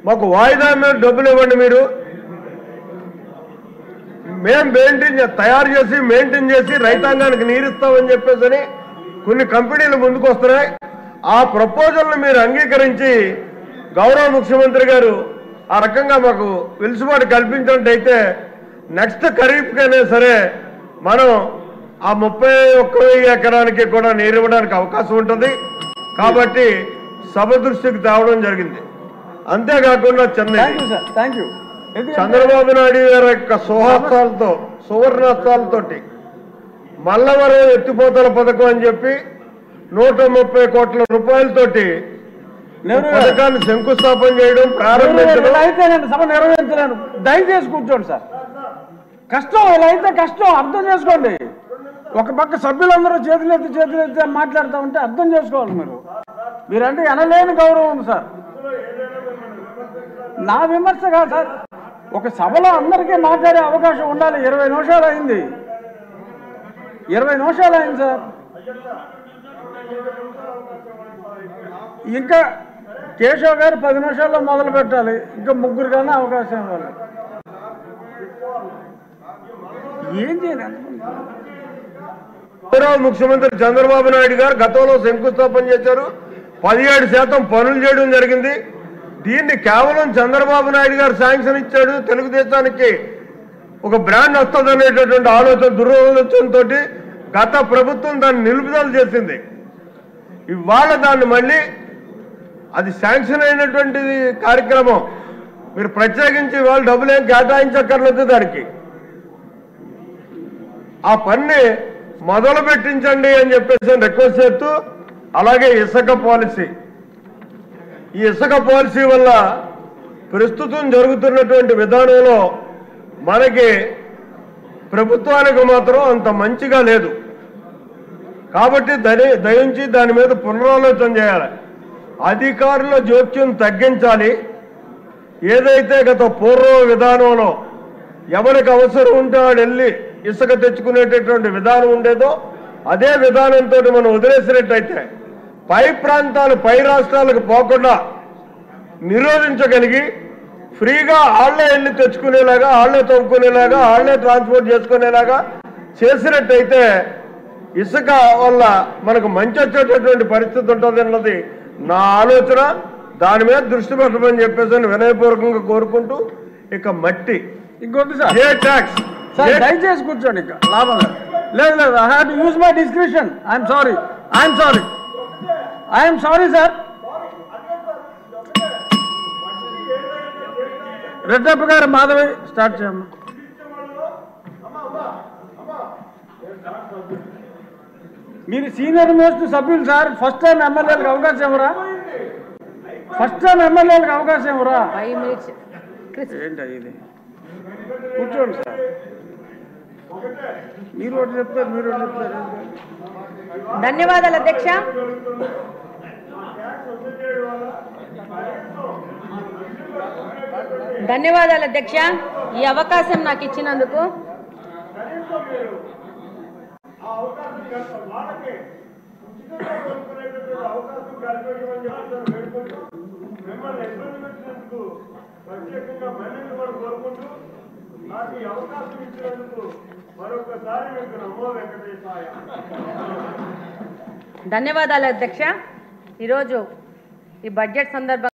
మాకు వాయిదా మీద డబ్బులు ఇవ్వండి, మీరు మేము తయారు చేసి మెయింటైన్ చేసి రైతాంగానికి నీరిస్తామని చెప్పేసి కొన్ని కంపెనీలు ముందుకు వస్తున్నాయి. ఆ ప్రపోజల్ని మీరు అంగీకరించి గౌరవ ముఖ్యమంత్రి గారు ఆ రకంగా మాకు వెలుసుబాటు కల్పించినట్టయితే నెక్స్ట్ ఖరీఫ్కైనా సరే మనం ఆ 31,000 ఎకరానికి కూడా నీరు ఇవ్వడానికి అవకాశం ఉంటుంది. కాబట్టి సభ దృష్టికి తేవడం జరిగింది. అంతేకాకుండా చంద్రబాబు నాయుడు గారి యొక్క సువర్ణాస్త్రాలతోటి మల్లవరం ఎత్తిపోతల పథకం అని చెప్పి 130 కోట్ల రూపాయలతోటి పథకాన్ని శంకుస్థాపన చేయడం ప్రారంభించడం. సభ నిర్వహించలేను, దయచేసి కూర్చోండి సార్. కష్టం ఇలా అయితే కష్టం, అర్థం చేసుకోండి. ఒక పక్క సభ్యులందరూ చేతులెత్తి మాట్లాడుతూ ఉంటే అర్థం చేసుకోవాలి. మీరంటే ఎనలేని గౌరవం ఉంది సార్. నా విమర్శ కాదు సార్, ఒక సభలో అందరికీ మాట్లాడే అవకాశం ఉండాలి. 20 నిమిషాలు అయింది, 20 నిమిషాలు అయింది సార్. ఇంకా కేశవ్ గారు 10 నిమిషాల్లో మొదలు పెట్టాలి. ఇంకా ముగ్గురు కన్నా అవకాశం ఇవ్వాలి. ఏం చేయాలి? గౌరవ ముఖ్యమంత్రి చంద్రబాబు నాయుడు గారు గతంలో శంకుస్థాపన చేశారు. 17% పనులు చేయడం జరిగింది. దీన్ని కేవలం చంద్రబాబు నాయుడు గారు శాంక్షన్ ఇచ్చాడు. తెలుగుదేశానికి ఒక బ్రాండ్ వస్తుంది అనేటటువంటి దురాలోచనతో గత ప్రభుత్వం దాన్ని నిలుపుదల చేసింది. ఇవాళ దాన్ని మళ్ళీ అది శాంక్షన్ అయినటువంటి కార్యక్రమం మీరు ప్రత్యేకించి వాళ్ళు డబ్బులు ఏం కేటాయించక్కర్లేదు. దానికి ఆ పని మొదలు పెట్టించండి అని చెప్పేసి రిక్వెస్ట్ చేస్తూ, అలాగే ఇసుక పాలసీ, ఈ ఇసుక పాలసీ వల్ల ప్రస్తుతం జరుగుతున్నటువంటి విధానంలో మనకి ప్రభుత్వానికి మాత్రం అంత మంచిగా లేదు. కాబట్టి దయించి దాని మీద పునరాలోచన చేయాలి. అధికారుల జోక్యం తగ్గించాలి. ఏదైతే గత పూర్వ విధానంలో ఎవరికి అవసరం ఉంటే వాడు వెళ్ళి ఇసుక తెచ్చుకునేటటువంటి విధానం ఉండేదో అదే విధానంతో మనం వదిలేసినట్టయితే పై ప్రాంతాలు పై రాష్ట్రాలకు పోకుండా నిరోధించగలిగి ఫ్రీగా ఆళ్లే వెళ్ళి తెచ్చుకునేలాగా, ఆళ్లే తవ్వుకునేలాగా, ఆళ్లే ట్రాన్స్పోర్ట్ చేసుకునేలాగా చేసినట్టయితే ఇసుక వల్ల మనకు మంచి వచ్చేటటువంటి పరిస్థితి ఉంటుంది అన్నది నా ఆలోచన. దాని మీద దృష్టి పెట్టమని చెప్పేసి వినయపూర్వకంగా కోరుకుంటూ, ఇక మట్టి ఇంకొకటి సార్, ఏ ట్యాక్స్ దయచేసి కూర్చోండి. ఇంకా లాభం లేదు. I have to use my description. I'm sorry sir. Reddappa గారు, మాధవి స్టార్ట్ చేయమ్మా. మీరు సీనియర్ మోస్ట్ సభ్యులు సార్. ఫస్ట్ టైం ఎమ్మెల్యేలకు అవకాశం ఇవ్వరా? ఏంటి ఇది? కూర్చోండి సార్. మీరు ఒకటి చెప్తారు. ధన్యవాదాలు అధ్యక్ష. ఈ అవకాశం నాకు ఇచ్చినందుకు. ధన్యవాదాలు అధ్యక్ష. ఈరోజు ఈ బడ్జెట్ సందర్భంగా